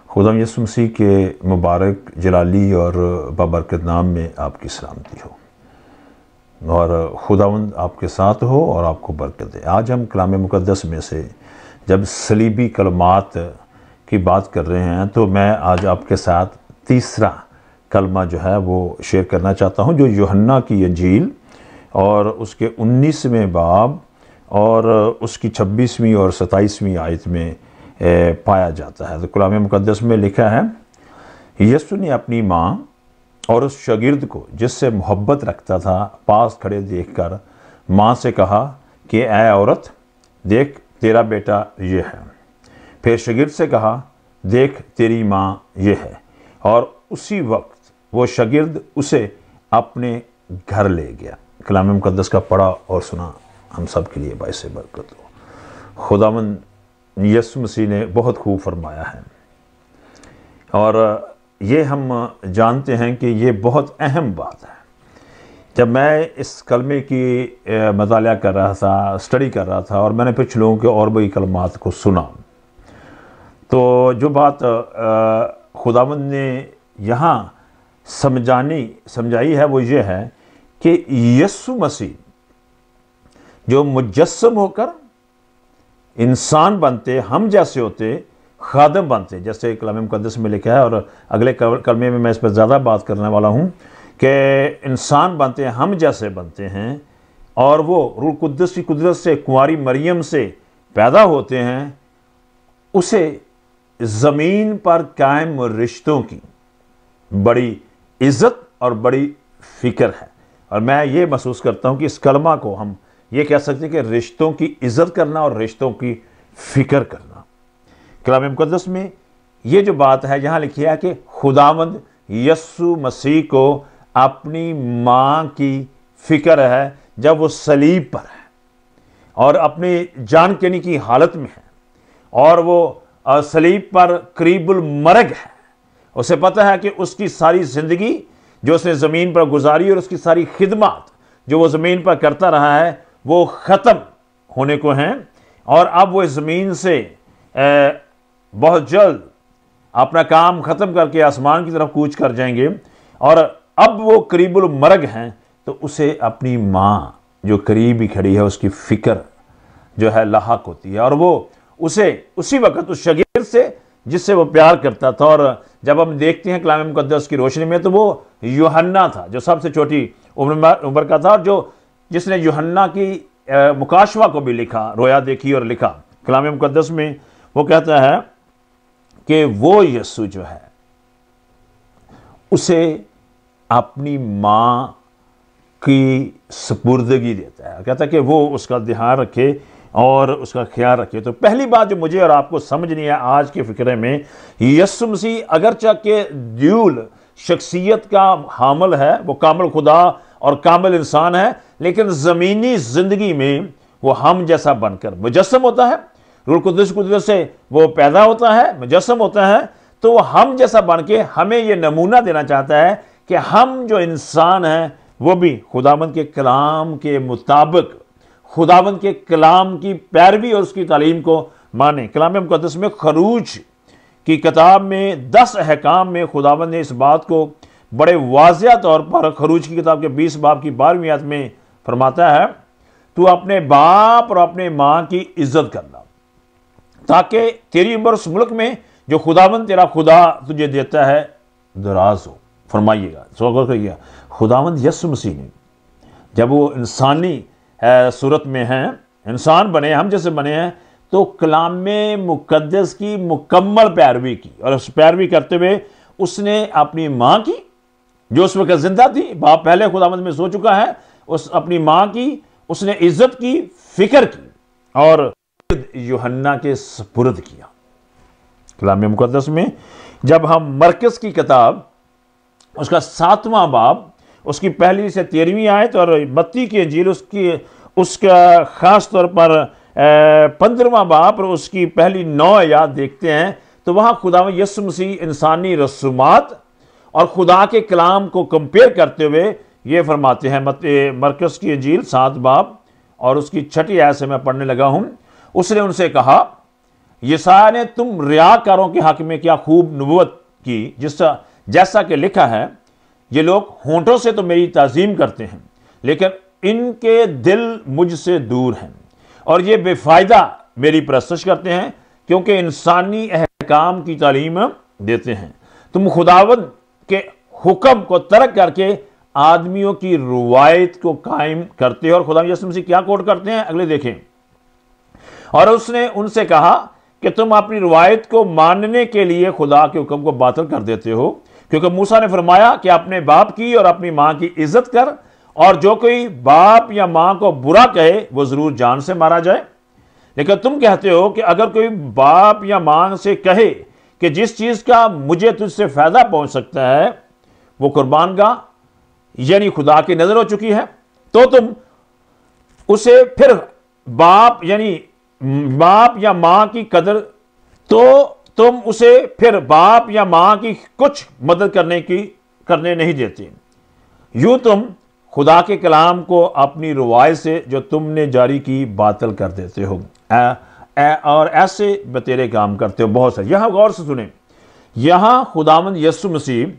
खुदा यीशु मसीह के मुबारक जलाली और बाबरकत नाम में आपकी सलामती हो और खुदावंद आपके साथ हो और आपको बरकत दे। आज हम कलाम मुक़द्दस में से जब सलीबी कलमात की बात कर रहे हैं तो मैं आज आपके साथ तीसरा कलमा जो है वो शेयर करना चाहता हूं, जो यूहन्ना की इंजील और उसके 19वें बाब और उसकी 26वीं और 27वीं आयत में पाया जाता है। तो कलाम मुक़द्दस में लिखा है, यीशु ने अपनी माँ और उस शागिर्द को जिससे मोहब्बत रखता था पास खड़े देखकर माँ से कहा कि ऐ औरत, देख तेरा बेटा ये है। फिर शागिर्द से कहा, देख तेरी माँ ये है। और उसी वक्त वो शागिर्द उसे अपने घर ले गया। कलाम मुक़द्दस का पढ़ा और सुना हम सब के लिए बाइस बरकत हो। खुदावंद यीशु मसीह ने बहुत खूब फरमाया है और ये हम जानते हैं कि ये बहुत अहम बात है। जब मैं इस कलमे की मतालिया कर रहा था, स्टडी कर रहा था और मैंने कुछ लोगों के और भी कलमात को सुना, तो जो बात खुदावंद ने यहाँ समझाई है वो ये है कि यीशु मसीह जो मुजस्सम होकर इंसान बनते, हम जैसे होते, खादम बनते, जैसे कलाम मुक़द्दस में लिखा है और अगले कलमे में मैं इस पर ज़्यादा बात करने वाला हूँ कि इंसान बनते हैं, हम जैसे बनते हैं और वो रूह कुद्दस की कुदरत से कुंवारी मरियम से पैदा होते हैं। उसे ज़मीन पर कायम रिश्तों की बड़ी इज़्ज़त और बड़ी फ़िक्र है और मैं ये महसूस करता हूँ कि इस कलमा को हम ये कह सकते हैं कि रिश्तों की इज़्ज़त करना और रिश्तों की फ़िक्र करना। कलाम मुक़द्दस में ये जो बात है यहाँ लिखी है कि खुदावंद यीशु मसीह को अपनी माँ की फ़िक्र है जब वो सलीब पर है और अपनी जान देने की हालत में है और वो सलीब पर करीबुल मरग है। उसे पता है कि उसकी सारी ज़िंदगी जो उसने ज़मीन पर गुजारी और उसकी सारी खिदमत जो वो ज़मीन पर करता रहा है वो ख़त्म होने को हैं और अब वो इस ज़मीन से बहुत जल्द अपना काम ख़त्म करके आसमान की तरफ कूच कर जाएंगे और अब वो करीबुल मरग हैं। तो उसे अपनी माँ जो करीब ही खड़ी है उसकी फ़िक्र जो है लाहक होती है और वो उसे उसी वक्त उस शागिर्द से जिससे वो प्यार करता था। और जब हम देखते हैं कलाम मुक़द्दस की रोशनी में तो वो यूहन्ना था जो सबसे छोटी उम्र का था और जिसने यूहन्ना की मुकाशवा को भी लिखा, रोया देखी और लिखा। कलाम मुक़द्दस में वो कहता है कि वो यीशु जो है उसे अपनी माँ की सुपुर्दगी देता है, कहता है कि वो उसका ध्यान रखे और उसका ख्याल रखे। तो पहली बात जो मुझे और आपको समझनी है आज के फिक्रे में, यीशु मसीह अगरचे के ड्यूल शख्सियत का हामिल है, वो कामिल खुदा और कामिल इंसान है, लेकिन ज़मीनी ज़िंदगी में वो हम जैसा बनकर मुजस्सम होता है। रूह कुद्दस कुदरत से वो पैदा होता है, मुजस्सम होता है, तो वो हम जैसा बन के हमें ये नमूना देना चाहता है कि हम जो इंसान हैं वो भी खुदावंद के कलाम के मुताबिक खुदावंद के कलाम की पैरवी और उसकी तालीम को माने। कलाम मुक़द्दस में खरूज की किताब में 10 अहकाम में खुदावंद ने इस बात को बड़े वाज़िया तौर पर खरूज की किताब के 20 बाब की 12वीं आयत में फरमाता है, तू अपने बाप और अपने माँ की इज्जत करना ताकि तेरी उम्र उस मुल्क में जो खुदावंद तेरा खुदा तुझे देता है दराज हो। फरमाइएगा, गौर करिएगा, खुदावंद यीशु मसीह ने जब वो इंसानी सूरत में हैं, इंसान बने, हम जैसे बने हैं, तो कलाम मुक़द्दस की मुकम्मल पैरवी की और उस पैरवी करते हुए उसने अपनी माँ की जो उस वक्त जिंदा थी, बाप पहले खुदावंद में सो चुका है, उस अपनी माँ की उसने इज्जत की, फिक्र की और यूहन्ना के सुपुर्द किया। कलाम मुक़द्दस में जब हम मरकस की किताब उसका 7वां बाब उसकी 1 से 13वीं आयत और मत्ती की इंजील उसका ख़ास तौर पर 15वां बाब और उसकी पहली 9 आयत देखते हैं तो वहाँ खुदावंद यीशु मसीह इंसानी रसूमात और खुदा के कलाम को कंपेयर करते हुए ये फरमाते हैं। मरकस की इंजील 7 बाब और उसकी 6ठी आयत से मैं पढ़ने लगा हूँ। उसने उनसे कहा, यशायाह ने तुम रियाकारों के हक में क्या खूब नबूवत की, जैसा कि लिखा है, ये लोग होंठों से तो मेरी ताजीम करते हैं लेकिन इनके दिल मुझसे दूर हैं, और ये बेफायदा मेरी परस्तश करते हैं क्योंकि इंसानी अहकाम की तालीम देते हैं। तुम खुदावंद के हुक्म को तर्क करके आदमियों की रुवायत को कायम करते हो। और खुदा यीशु मसीह क्या कोट करते हैं, अगले देखें। और उसने उनसे कहा कि तुम अपनी रुवायत को मानने के लिए खुदा के हुक्म को बातिल कर देते हो, क्योंकि मूसा ने फरमाया कि अपने बाप की और अपनी मां की इज्जत कर, और जो कोई बाप या मां को बुरा कहे वो जरूर जान से मारा जाए। लेकिन तुम कहते हो कि अगर कोई बाप या मां से कहे कि जिस चीज का मुझे तुझसे फायदा पहुंच सकता है वो कुर्बान गाह यानी खुदा की नजर हो चुकी है, तो तुम उसे फिर बाप यानी बाप या मां की कदर, तो तुम उसे फिर बाप या मां की कुछ मदद करने नहीं देते। यूं तुम खुदा के कलाम को अपनी रुवायत से जो तुमने जारी की बातिल कर देते हो, और ऐसे बतेरे काम करते हो बहुत सारे। यहां गौर से सुने, यहां खुदावंद यीशु मसीह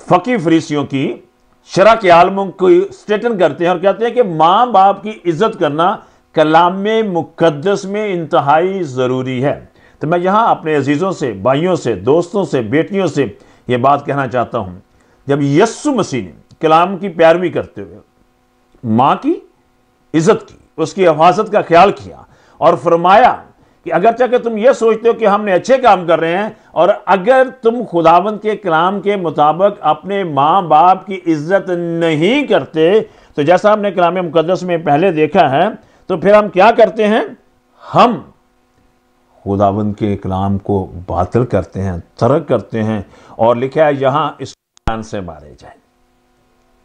फकी फरीसियों की शरा के आलमों को स्ट्रेटन करते हैं और कहते हैं कि मां बाप की इज्जत करना कलाम मुकद्दस में इंतहाई ज़रूरी है। तो मैं यहाँ अपने अजीज़ों से, भाइयों से, दोस्तों से, बेटियों से ये बात कहना चाहता हूँ, जब यीशु मसीह ने कलाम की पैरवी करते हुए माँ की इज्जत की, उसकी हिफाजत का ख्याल किया और फरमाया कि अगर चाहे तुम ये सोचते हो कि हमने अच्छे काम कर रहे हैं और अगर तुम खुदावंद के कलाम के मुताबिक अपने माँ बाप की इज्जत नहीं करते, तो जैसा हमने कलाम मुकद्दस में पहले देखा है, तो फिर हम क्या करते हैं, हम खुदावंद के कलाम को बातिल करते हैं, तर्क करते हैं। और लिखा है यहां इस जान से मारे जाए,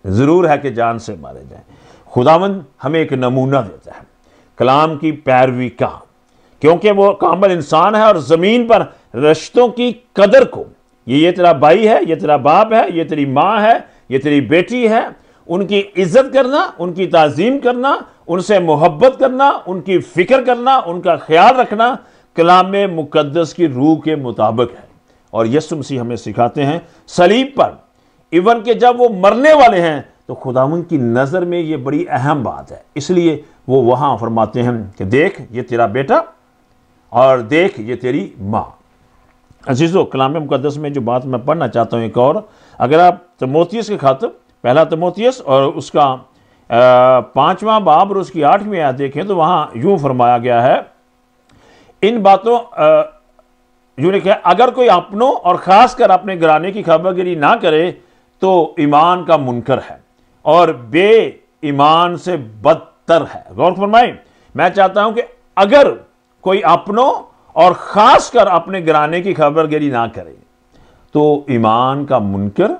जरूर है कि जान से मारे जाए। खुदावंद हमें एक नमूना देता है कलाम की पैरवी का, क्योंकि वो कामिल इंसान है और जमीन पर रिश्तों की कदर को, ये तेरा भाई है, ये तेरा बाप है, ये तेरी माँ है, ये तेरी बेटी है, उनकी इज्जत करना, उनकी ताजीम करना, उनसे मोहब्बत करना, उनकी फिक्र करना, उनका ख्याल रखना कलाम मुकद्दस की रूह के मुताबिक है। और यीशु मसीह हमें सिखाते हैं सलीब पर, इवन के जब वो मरने वाले हैं, तो खुदावंद की नज़र में ये बड़ी अहम बात है, इसलिए वो वहाँ फरमाते हैं कि देख ये तेरा बेटा और देख ये तेरी माँ। अजीज़ों, कलाम मुकद्दस में जो बात मैं पढ़ना चाहता हूँ एक और, अगर आप तिमोथियस के खत, पहला तिमोथियस और उसका 5वां बाब और उसकी 8वीं आयत देखें, तो वहाँ यूँ फरमाया गया है, इन बातों यूँ लिखा है, अगर कोई अपनों और ख़ासकर अपने घराने की खबरगिरी ना करे तो ईमान का मुनकर है और बेईमान से बदतर है। गौर फरमाएं, मैं चाहता हूं कि अगर कोई अपनों और ख़ासकर अपने घराने की खबरगिरी ना करे तो ईमान का मुनकर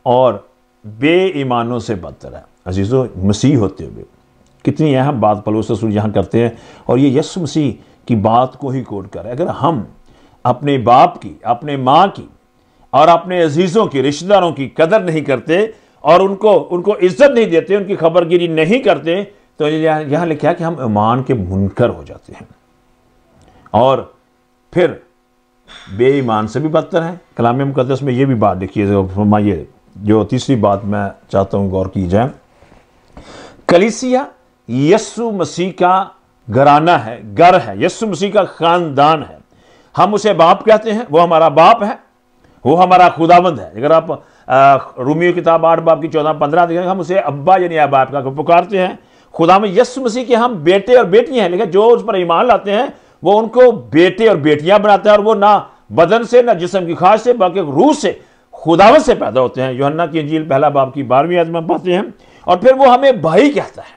और बेईमानों से बदतर है। अजीज़ों, मसीह होते हुए कितनी अहम बात पौलुस रसूल यहाँ करते हैं, और ये यीशु मसीह की बात को ही कोट कर। अगर हम अपने बाप की, अपने माँ की और अपने अजीज़ों की, रिश्तेदारों की कदर नहीं करते और उनको इज्जत नहीं देते, उनकी खबरगिरी नहीं करते, तो यहाँ लिखा है कि हम ईमान के मुनकर हो जाते हैं और फिर बेईमान से भी बदतर है। कलाम मुकद्दस में ये भी बात देखिए, फरमाइए, जो तीसरी बात मैं चाहता हूँ गौर की जाए, कलीसिया यीशु मसीह का घराना है, घर है, यीशु मसीह का खानदान है। हम उसे बाप कहते हैं, वो हमारा बाप है, वो हमारा खुदावंद है। अगर आप रोमियो किताब 8 बाब की 14-15 देखेंगे, हम उसे अब्बा यानी अब बाप का पुकारते हैं। खुदावंद यीशु मसीह के हम बेटे और बेटियां हैं, लेकिन जो उस पर ईमान लाते हैं वो उनको बेटे और बेटियां बनाते हैं, और वो ना बदन से, ना जिस्म की ख्वाहिश से, बल्कि रूह से, खुदावंद से पैदा होते हैं। यूहन्ना की इंजील पहला बाब की 12वीं आयत में पाते हैं। और फिर वो हमें भाई कहता है,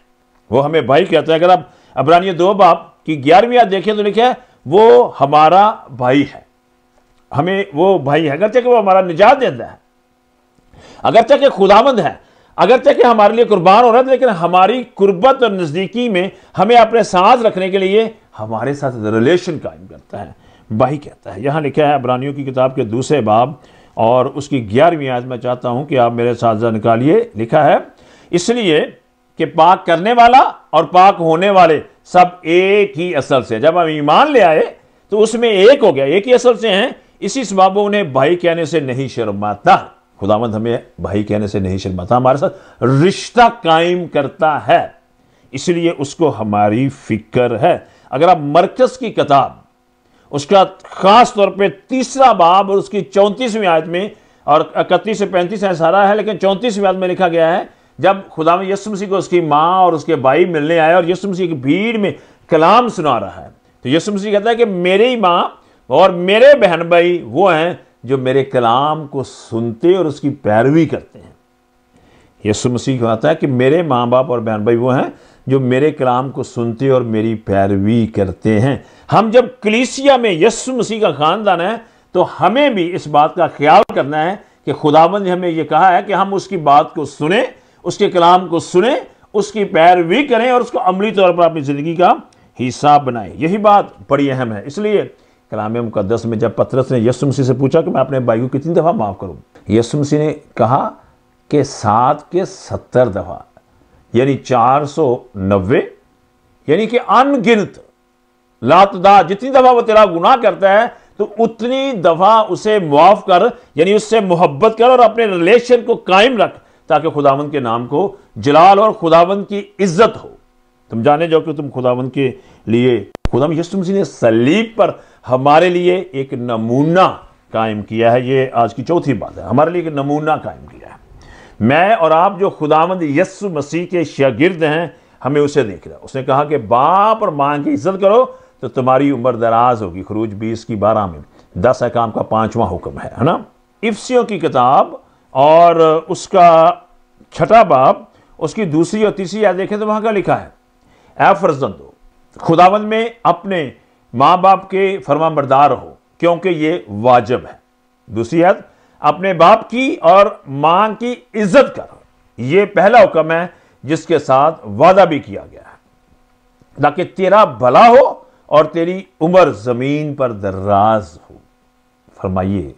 वो हमें भाई कहता है। अगर आप इब्रानियों 2 बाब की 11वीं आयत देखें तो लिखा है वो हमारा भाई है, हमें वो भाई है, अगरचे कि वो हमारा निजात देता है, अगरचे कि खुदावंद है, अगरचे कि हमारे लिए कुर्बान हो रहा है, लेकिन हमारी कुर्बत और नज़दीकी में हमें अपने साथ रखने के लिए हमारे साथ रिलेशन कायम करता है, भाई कहता है। यहाँ लिखा है इब्रानियों की किताब के 2 बाब और उसकी 11वीं आयत में चाहता हूँ कि आप मेरे साथ निकालिए। लिखा है, इसलिए कि पाक करने वाला और पाक होने वाले सब एक ही असल से। जब हम ईमान ले आए तो उसमें एक हो गया, एक ही असल से हैं। इसी सबब उन्हें भाई कहने से नहीं शर्माता। खुदावंद हमें भाई कहने से नहीं शर्माता, हमारे साथ रिश्ता कायम करता है, इसलिए उसको हमारी फिक्र है। अगर आप मरकस की किताब उसका खास तौर पे 3रा बाब और उसकी 34वीं आयत में, और 31 से 35 है सारा है, लेकिन 34वीं आयत में लिखा गया है, जब खुदा में यीशु मसीह को उसकी माँ और उसके भाई मिलने आए और यीशु मसीह की भीड़ में कलाम सुना रहा है, तो यीशु मसीह कहता है कि मेरी माँ और मेरे बहन भाई वो हैं जो मेरे कलाम को सुनते और उसकी पैरवी करते हैं। यीशु मसीह कहता है कि मेरे माँ बाप और बहन भाई वो हैं जो मेरे कलाम को सुनते और मेरी पैरवी करते हैं। हम जब कलीसिया में यीशु मसीह का खानदान है तो हमें भी इस बात का ख्याल करना है कि खुदावंद ने हमें यह कहा है कि हम उसकी बात को सुने, उसके कलाम को सुने, उसकी पैरवी करें और उसको अमली तौर पर अपनी ज़िंदगी का हिस्सा बनाएं। यही बात बड़ी अहम है। इसलिए कलाम मुकद्दस में जब पतरस ने यीशु मसीह से पूछा कि मैं अपने भाई को कितनी दफ़ा माफ़ करूं, यीशु मसीह ने कहा कि 7 के 70 दफ़ा, यानी 490, यानी कि अनगिनत लातदा, जितनी दफ़ा वो तेरा गुनाह करता है तो उतनी दफ़ा उसे माफ़ कर, यानी उससे मोहब्बत कर और अपने रिलेशन को कायम रख, ताकि खुदावंद के नाम को जलाल और खुदावंद की इज्जत हो। तुम जाने जाओ कि तुम खुदावंद के लिए, खुदा यीशु मसीह ने सलीब पर हमारे लिए एक नमूना कायम किया है। ये आज की चौथी बात है, हमारे लिए एक नमूना कायम किया है। मैं और आप जो खुदावंद यीशु मसीह के शागिर्द हैं, हमें उसे देख रहा है। उसने कहा कि बाप और माँ की इज्जत करो तो तुम्हारी उम्र दराज होगी। खरूज 20:12 में 10 अहकाम का 5वां हुक्म है ना। इफ्सियों की किताब और उसका 6ठा बाब, उसकी 2री और 3री आयत देखें तो वहां का लिखा है, ऐ फर्जंदो खुदावंद में अपने माँ बाप के फरमाबरदार हो, क्योंकि ये वाजिब है। 2री आयत, अपने बाप की और माँ की इज्जत कर, ये पहला हुक्म है जिसके साथ वादा भी किया गया है, ताकि तेरा भला हो और तेरी उम्र जमीन पर दराज हो। फरमाइए,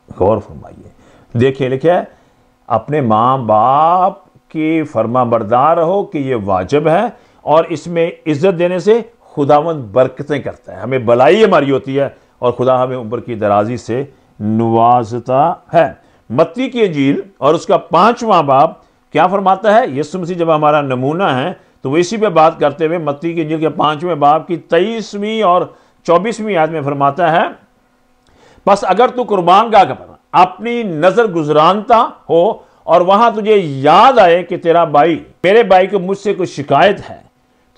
गौर फरमाइए, देखिए लिखा है अपने माँ बाप के फरमाबरदार हो कि ये वाजिब है, और इसमें इज्जत देने से खुदावंद बरकतें करता है, हमें भलाई हमारी होती है और खुदा हमें उम्र की दराजी से नवाजता है। मत्ती की इंजील और उसका 5वां बाब क्या फरमाता है? यीशु मसीह जब हमारा नमूना है तो वो इसी पे बात करते हुए मत्ती की इंजील के 5वें बाब की 23वीं और 24वीं आयत में फरमाता है, बस अगर तू कुर्बान गाह पर अपनी नजर गुजरानता हो और वहां तुझे याद आए कि तेरा भाई, मेरे भाई को मुझसे कुछ शिकायत है,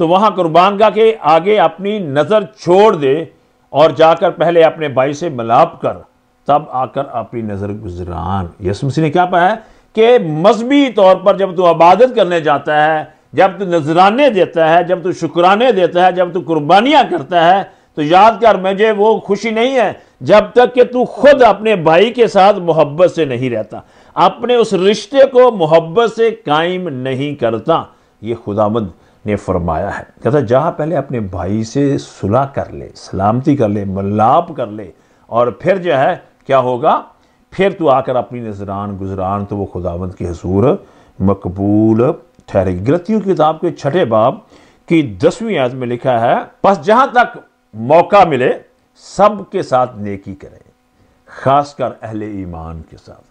तो वहां कुर्बान गाह के आगे अपनी नजर छोड़ दे और जाकर पहले अपने भाई से मिलाप कर, तब आकर अपनी नजर गुजरान। यीशु मसीह ने क्या पाया कि मजहबी तौर पर जब तू इबादत करने जाता है, जब तू नजराने देता है, जब तू शुक्राने देता है, जब तू कुर्बानियां करता है, तो याद कर मुझे वो खुशी नहीं है जब तक कि तू खुद अपने भाई के साथ मोहब्बत से नहीं रहता, अपने उस रिश्ते को मोहब्बत से कायम नहीं करता। ये खुदावंद ने फरमाया है, कहता जहां पहले अपने भाई से सुलह कर ले, सलामती कर ले, मिलाप कर ले, और फिर जो है क्या होगा, फिर तू आकर अपनी नजरान गुजरान, तो वो खुदावंद के हुजूर मकबूल ठहरेगी। गलतियों की किताब के 6ठे बाब की 10वीं आयत में लिखा है, बस जहां तक मौका मिले सबके साथ नेकी करें, खासकर अहले ईमान के साथ।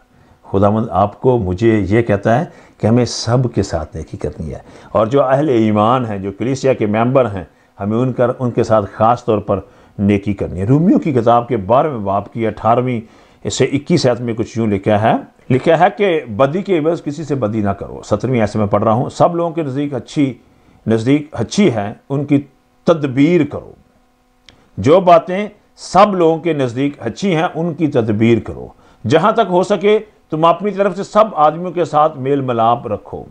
खुदावंद आपको मुझे ये कहता है कि हमें सब के साथ नेकी करनी है, और जो अहले ईमान हैं, जो कलीसिया के मेंबर हैं, हमें उनके साथ खास तौर पर नेकी करनी है। रोमियो की किताब के 12वें बाब की 18वीं से 21 आयत में कुछ यूँ लिखा है कि बदी के एवज किसी से बदी ना करो। 17वीं आयत में पढ़ रहा हूँ, सब लोगों के नज़दीक अच्छी हैं उनकी तदबीर करो। जो बातें सब लोगों के नज़दीक अच्छी हैं उनकी तदबीर करो। जहाँ तक हो सके तुम अपनी तरफ से सब आदमियों के साथ मेल मिलाप रखो।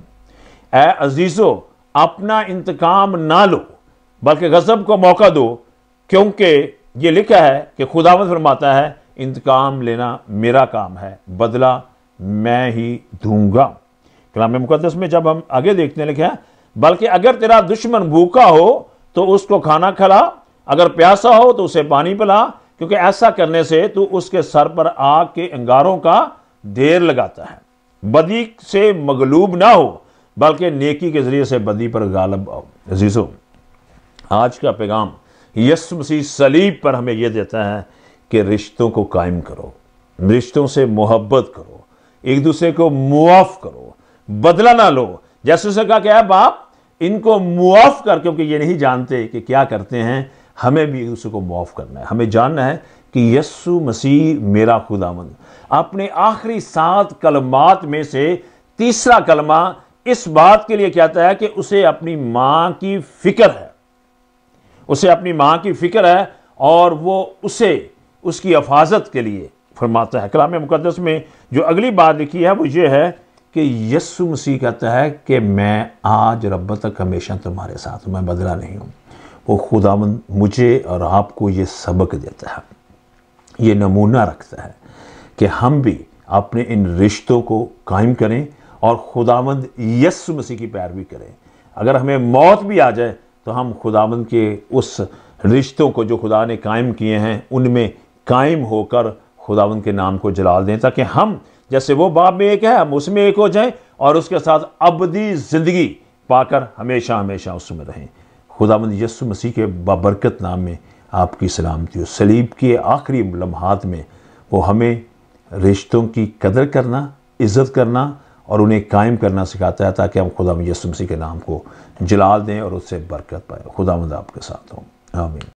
ए अजीज़ो, अपना इंतकाम ना लो बल्कि गज़ब को मौका दो, क्योंकि ये लिखा है कि खुदावंद फरमाता है इंतकाम लेना मेरा काम है, बदला मैं ही दूंगा। कलाम मुकद्दस में जब हम आगे देखते हैं लिखा है, बल्कि अगर तेरा दुश्मन भूखा हो तो उसको खाना खिला, अगर प्यासा हो तो उसे पानी पिला, क्योंकि ऐसा करने से तू उसके सर पर आग के अंगारों का ढेर लगाता है। बदी से मगलूब ना हो बल्कि नेकी के जरिए से बदी पर गालिब आओ। अजीजों, आज का पैगाम यीशु मसीह सलीब पर हमें यह देता है कि रिश्तों को कायम करो, रिश्तों से मोहब्बत करो, एक दूसरे को मुआफ करो, बदला ना लो। जैसे उसने कहा क्या है, बाप इनको मुआफ कर, क्योंकि ये नहीं जानते कि क्या करते हैं। हमें भी एक दूसरे को मुआफ करना है। हमें जानना है कि यीशु मसीह मेरा खुदावंद। अपने आखिरी 7 कलमात में से तीसरा कलमा इस बात के लिए कहता है कि उसे अपनी मां की फिक्र है, उसे अपनी मां की फिक्र है और वो उसे उसकी हिफाजत के लिए फरमाता है। कलाम मुकद्दस में जो अगली बात लिखी है वो ये है कि यीशु मसीह कहता है कि मैं आज रब तक हमेशा तुम्हारे साथ हूं, मैं बदला नहीं हूं। वो खुदावंद मुझे और आपको ये सबक देता है, ये नमूना रखता है कि हम भी अपने इन रिश्तों को कायम करें और खुदावंद यीशु मसीह की पैरवी करें। अगर हमें मौत भी आ जाए तो हम खुदावंद के उस रिश्तों को जो खुदा ने कायम किए हैं उनमें कायम होकर खुदावंद के नाम को जलाल दें, ताकि हम जैसे वो बाप में एक है हम उसमें एक हो जाएं और उसके साथ अबदी ज़िंदगी पाकर हमेशा हमेशा उसमें रहें। खुदावंद यीशु मसीह के बाबरकत नाम में आपकी सलामती हो। सलीब के आखिरी लम्हात में वो हमें रिश्तों की कदर करना, इज़्ज़त करना और उन्हें कायम करना सिखाता है, ताकि हम खुदावंद यीशु मसीह के नाम को जलाल दें और उससे बरकत पाएं। खुदावंद आपके साथ हो। आमीन।